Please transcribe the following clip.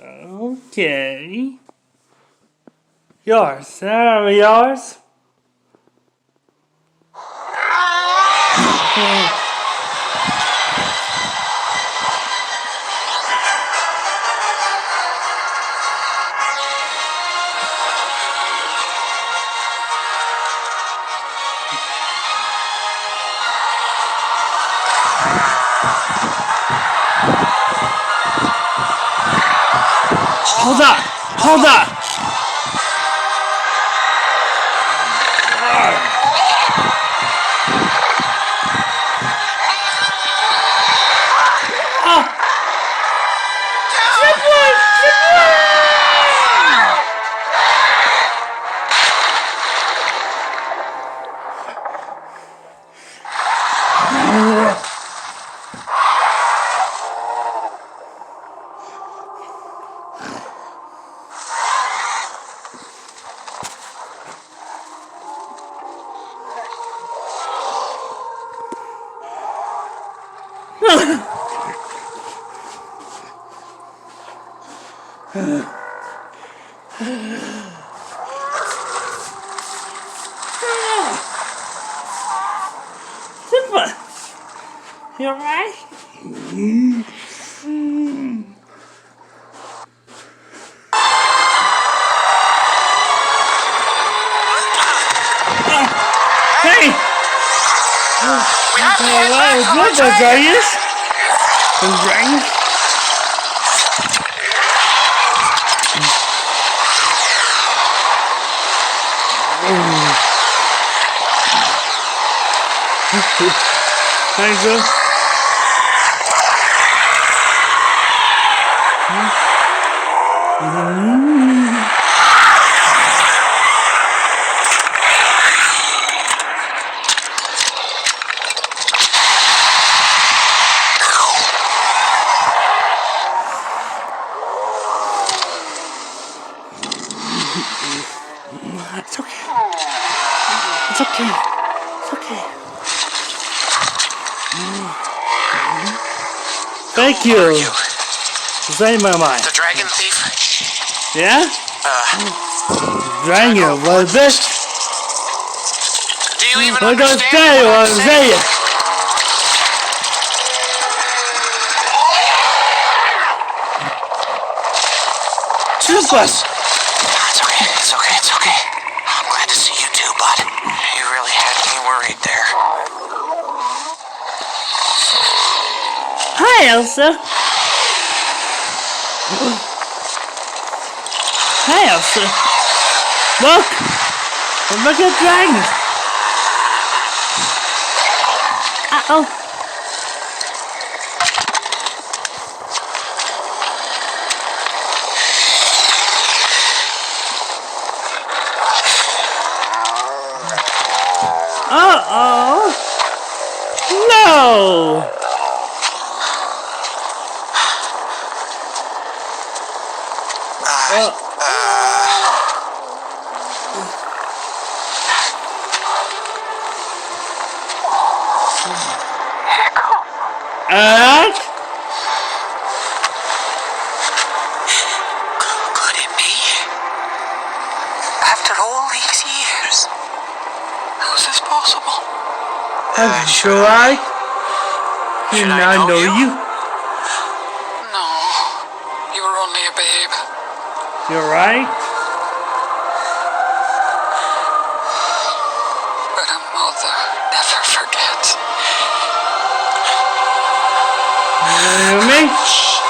Okay. Yours. Yours. Hold up! Hold up! Oh! Simba, you alright? Hey! We have to get back from What the the dragon. dragon? Thanks, sir. It's okay. It's okay. It's okay. Thank you. Save my mind. The dragon thief? Yeah? Dragon, what is this? Do you even What does understand say? what What I'm is saying? it? Toothless! It's okay, it's okay, it's okay. I'm glad to see you too, bud. You really had me worried there. Hi, Elsa. Hi, Elsa. Look at dragons. Uh-oh. Uh-oh. No. Could it be? After all these years, how is this possible? I'm sure I do Should I not know you. No, you were only a babe. You're right. But a mother never forgets. You hear me?